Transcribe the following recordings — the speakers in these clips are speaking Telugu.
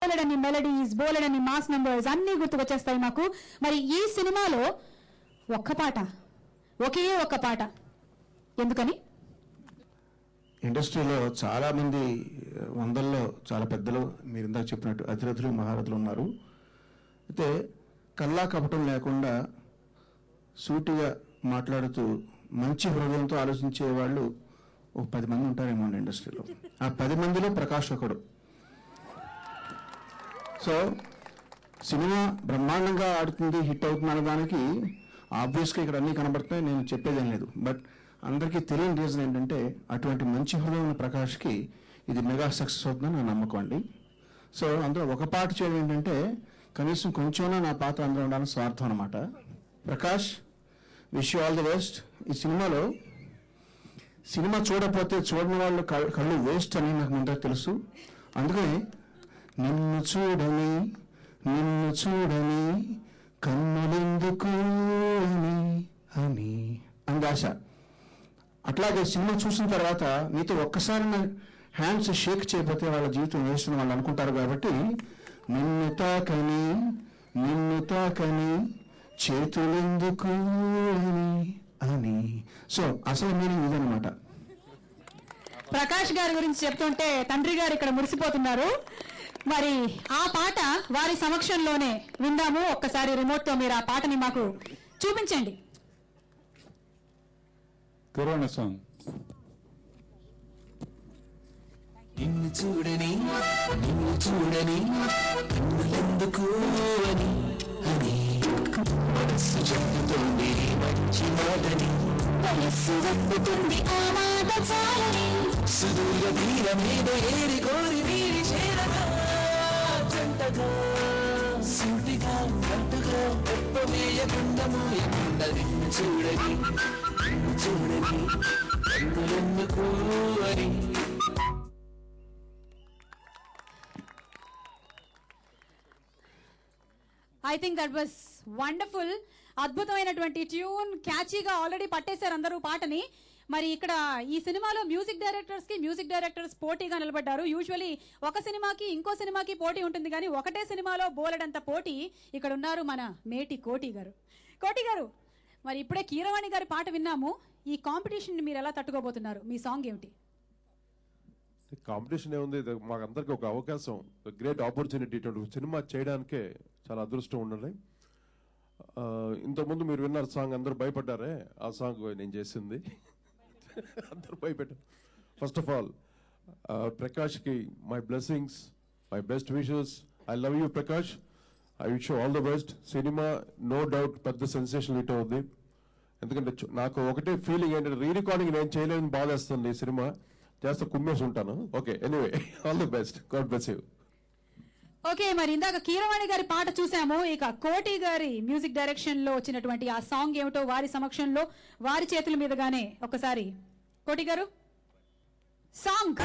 బోలెడని మెలడీస్, బోలెడని మాస్ నంబర్స్ అన్నీ గుర్తుకొచ్చేస్తాయి మాకు. మరి ఈ సినిమాలో ఒక్క పాట, ఒకే ఒక్క పాట ఎందుకని? ఇండస్ట్రీలో చాలా మంది వందల్లో చాలా పెద్దలు మీరు ఇందాక చెప్పినట్టు అతిరథులు మహారథులు ఉన్నారు. అయితే కల్లా కపటం లేకుండా సూటిగా మాట్లాడుతూ మంచి హృదయంతో ఆలోచించే వాళ్ళు ఒక 10 మంది ఉంటారేమో ఇండస్ట్రీలో. ఆ 10 మందిలో ప్రకాష్ ఒకడు. సో సినిమా బ్రహ్మాండంగా ఆడుతుంది, హిట్ అవుతుంది అనడానికి ఆబ్వియస్గా ఇక్కడ అన్నీ కనబడుతున్నాయి, నేను చెప్పేదేం లేదు. బట్ అందరికీ తెలియని రీజన్ ఏంటంటే అటువంటి మంచి హృదయం ఉన్న ప్రకాష్కి ఇది మెగా సక్సెస్ అవుతుందని నా నమ్మకం అండి. సో అందులో ఒక పాట చేయడం ఏంటంటే కనీసం కొంచెమైనా నా పాత్ర అందరూ ఉండాలని స్వార్థం అనమాట. Prakash, wish you all the best. ఈ సినిమాలో సినిమా చూడకపోతే చూడని వాళ్ళు కళ్ళు వేస్ట్ అని నాకు ముందే తెలుసు. అందుకని నిన్ను చూడని నిన్ను చూడని కన్నులెందుకు అని ఆశ. అట్లాగే సినిమా చూసిన తర్వాత మీతో ఒక్కసారి హ్యాండ్స్ షేక్ చేయకపోతే వాళ్ళ జీవితం వేస్ట్ అని వాళ్ళు అనుకుంటారు. కాబట్టి నిన్ను తాకని చేతులెందుకు అని. సో అసలు మీనింగ్ ఇదనమాట. ప్రకాష్ గారి గురించి చెప్తుంటే తండ్రి గారు ఇక్కడ మురిసిపోతున్నారు. మరి ఆ పాట వారి సమక్షంలోనే విందాము. ఒక్కసారి రిమోట్ తో మీరు ఆ పాటని మాకు చూపించండి. Corona song. నిన్ను చూడని ఎందుకు అని మనస్సు చెప్పుతుంది మంచి మాటని, మనస్సు చెప్పుతుంది ఆ మాట చాలని, సుదూర తీర మీద ఏరి కోరి వీరి చేరగా జంటగా సూటిగా గట్టుగా తెప్ప వేయకుండా మోయకుండా నిన్ను చూడని కన్నులెందుకు అని. I think that was wonderful. అద్భుతమైనటువంటి ట్యూన్, క్యాచీగా ఆల్రెడీ పట్టేశారు అందరూ పాటని. మరి ఇక్కడ ఈ సినిమాలో మ్యూజిక్ డైరెక్టర్స్ పోటీగా నిలబడ్డారు. యూజువలీ ఒక సినిమాకి ఇంకో సినిమాకి పోటీ ఉంటుంది, కానీ ఒకటే సినిమాలో బోలెడంత పోటీ. ఇక్కడ ఉన్నారు మన మేటి కోటి గారు. మరి ఇప్పుడే కీరవాణి గారి పాట విన్నాము. ఈ కాంపిటీషన్ మీరు ఎలా తట్టుకోబోతున్నారు? మీ సాంగ్ ఏమిటి? కాంపిటీషన్ ఏముంది, మాకందరికి ఒక అవకాశం, గ్రేట్ ఆపర్చునిటీ. సినిమా చేయడానికే చాలా అదృష్టం ఉండాలి. ఇంతకుముందు మీరు విన్నారు సాంగ్, అందరూ భయపడ్డారే. ఆ సాంగ్ నేను చేసింది. అందరూ భయపెట్టారు. ఫస్ట్ ఆఫ్ ఆల్ ప్రకాష్కి my blessings, my best wishes. I love you Prakash. I wish you all the best. Cinema no doubt పెద్ద సెన్సేషన్ హిట్ అవుతుంది. ఎందుకంటే నాకు ఒకటే ఫీలింగ్ ఏంటంటే రీ రికార్డింగ్ నేను చేయలేని బాధేస్తుంది. ఈ సినిమా చేస్తే కుమ్మేసి ఉంటాను. Okay, anyway all the best. God bless you. Okay, మరి ఇందాక కీరవాణి గారి పాట చూసాము. ఇక కోటి గారి మ్యూజిక్ డైరెక్షన్ లో వచ్చినటువంటి ఆ సాంగ్ ఏమిటో వారి సమక్షంలో వారి చేతుల మీదుగానే ఒకసారి కోటి గారు సాంగ్.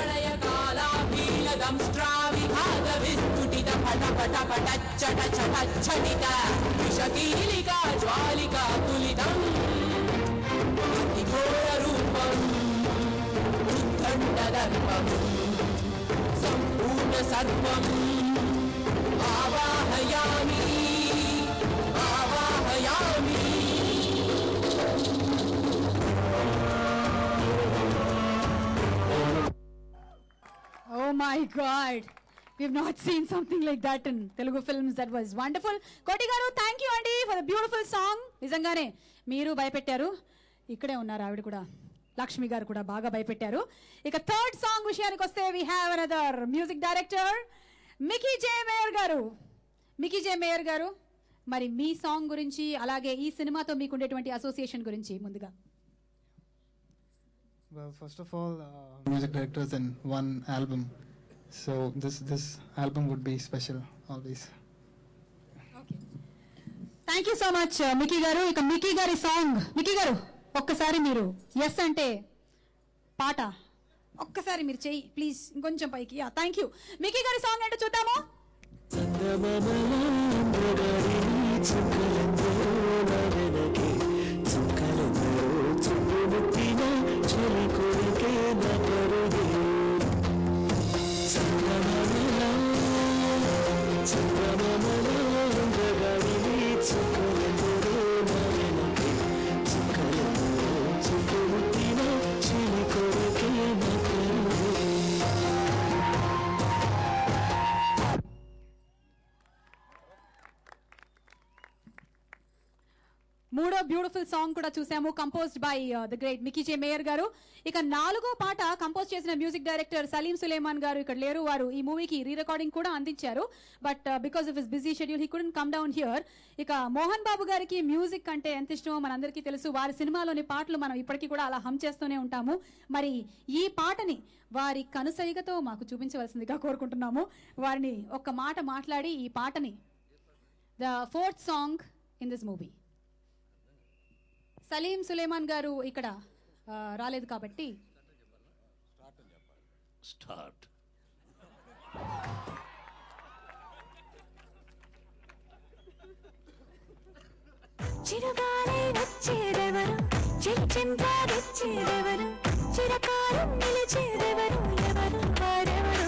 సంపూర్ణ సర్వం ఆవాహయామి. Oh my God, we've not seen something like that in Telugu films. That was wonderful. Koti garu, thank you Andy for the beautiful song. నిజంగానే మీరు భయపెట్టారు. ఇక్కడే ఉన్నారు ఆవిడ కూడా, లక్ష్మి గారు కూడా బాగా భయపెట్టారు. ఇక థర్డ్ సాంగ్ విషయానికి వస్తే we have another music director, Mickey J mayor గారు. మరి మీ సాంగ్ గురించి, అలాగే ఈ సినిమాతో మీకు ఉండేటువంటి అసోసియేషన్ గురించి ముందుగా. Well, first of all, music directors in one album, so this album would be special always. Okay, thank you so much Mickey గారు. ఇక మికీ గారి సాంగ్, మికీ గారు ఒక్కసారి మీరు ఎస్ అంటే పాట ఒక్కసారి మీరు చెయ్యి ప్లీజ్, ఇంకొంచెం పైకి. Thank you. మికీ గారి సాంగ్ ఏంటో చూద్దాము. చంద్రమమలో ఉండగాడిని చుక్కలెందరో నాయనకే చుక్కలెందరో చుట్టుముట్టిన చిలి కొరకే నకరువే మూడో బ్యూటిఫుల్ సాంగ్ కూడా చూసాము, composed by the great Mickey J mayor గారు. ఇక నాలుగో పాట కంపోజ్ చేసిన మ్యూజిక్ డైరెక్టర్ సలీం సులేమాన్ గారు ఇక్కడ లేరు. వారు ఈ మూవీకి రీ రికార్డింగ్ కూడా అందించారు. But because of his busy schedule he couldn't come down here. ఇక మోహన్ బాబు గారికి మ్యూజిక్ అంటే ఎంత ఇష్టమో మనందరికీ తెలుసు. వారి సినిమాలోని పాటలు మనం ఇప్పటికీ కూడా అలా హమ్ చేస్తూనే ఉంటాము. మరి ఈ పాటని వారి కనుసైగతో మాకు చూపించవలసిందిగా కోరుకుంటున్నాము. వారిని ఒక్క మాట మాట్లాడి ఈ పాటని, the fourth song in this movie. Salim Sulaiman garu ఇక్కడ రాలేదు కాబట్టి స్టార్ట్. చిరుగాలి వచ్చేదెవరు, చెంచెంపాడిచ్చేదెవరు, చిరకాలం నిలిచేదెవరు, ఎవరు వారెవరు.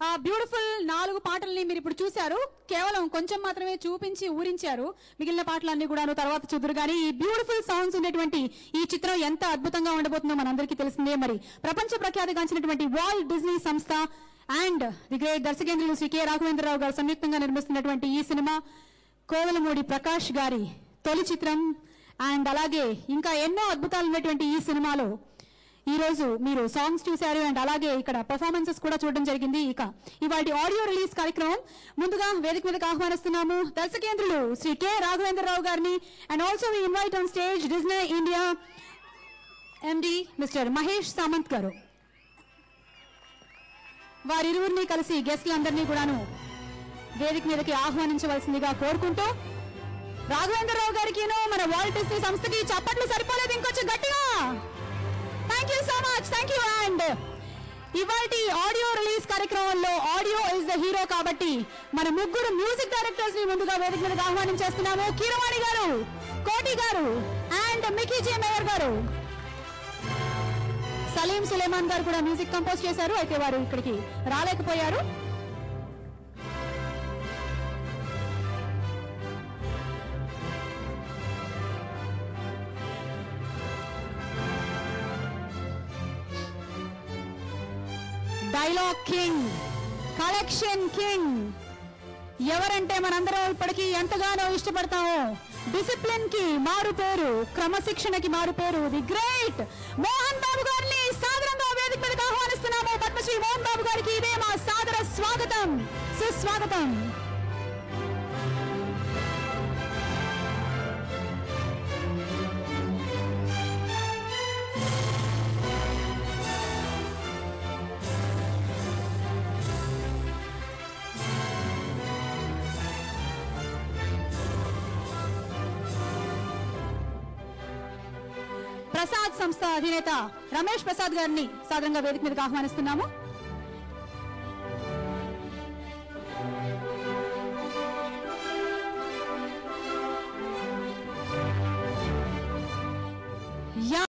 ఆ బ్యూటిఫుల్ 4 పాటల్ని మీరు ఇప్పుడు చూశారు. కేవలం కొంచెం మాత్రమే చూపించి ఊరించారు. మిగిలిన పాటలన్నీ కూడా తర్వాత చూద్దరు. కానీ ఈ బ్యూటిఫుల్ సాంగ్స్ ఉన్నటువంటి ఈ చిత్రం ఎంత అద్భుతంగా ఉండబోతుందో మనందరికీ తెలిసిందే. మరి ప్రపంచ ప్రఖ్యాతిగాంచినటువంటి వాల్ట్ డిజ్నీ సంస్థ అండ్ ది గ్రేట్ దర్శకేంద్రులు శ్రీ కె రాఘవేంద్రరావు గారు సంయుక్తంగా నిర్మిస్తున్నటువంటి ఈ సినిమా కోవెలమూడి ప్రకాష్ గారి తొలి చిత్రం. అండ్ అలాగే ఇంకా ఎన్నో అద్భుతాలు ఉన్నటువంటి ఈ సినిమాలో ఈ రోజు మీరు సాంగ్స్ చూశారు అండ్ అలాగే ఇక్కడ పర్ఫార్మెన్సెస్ కూడా చూడడం జరిగింది. ఇక ఇవాటి ఆడియో రిలీజ్ కార్యక్రమం ముందుగా వేదిక మీదకి ఆహ్వానిస్తున్నాము దర్శకేంద్రులు శ్రీ కె రాఘవేంద్రరావు గారిని. And also we invite on stage Disney India MD mister Mahesh Samant garu. వారిరువురిని కలిసి గెస్ట్లందరినీ కూడాను వేదిక మీదకి ఆహ్వానించవలసిందిగా కోరుకుంటూ, రాఘవేంద్రరావు గారికి మన వాల్ట్ డిజ్నీ సంస్థకి చప్పట్లు సరిపోలేదు, ఇంకొంచెం గట్టిగా. Thank you so much, thank you. And ఇవాటి ఆడియో రిలీజ్ కార్యక్రమంలో ఆడియో ఇస్ ద హీరో కాబట్టి మన ముగ్గురు మ్యూజిక్ డైరెక్టర్స్ ని ముందుగా వేదిక మీదకి ఆహ్వానించేస్తున్నాము. కీరవాణి గారు, కోటి గారు అండ్ మికీ జే మేయర్ గారు. సలీం సులేమాన్ గారు కూడా మ్యూజిక్ కంపోజ్ చేశారు, అయితే వారు ఇక్కడికి రాలేకపోయారు. డైలాగ్ కింగ్, కలెక్షన్ కింగ్ ఎవరంటే మనందరం ఇప్పటికీ ఎంతగానో ఇష్టపడతామో. డిసిప్లిన్ కి మారు పేరు, క్రమశిక్షణకి మారు పేరు ది గ్రేట్ మోహన్ బాబు గారిని సాదరంగా వేదిక మీదకి ఆహ్వానిస్తున్నాము. పద్మశ్రీ మోహన్ బాబు గారికి ఇదే మా సాదర స్వాగతం, సుస్వాగతం. ప్రసాద్ సంస్థ అధినేత రమేష్ ప్రసాద్ గారిని సాదరంగా వేదిక మీదకి ఆహ్వానిస్తున్నాము.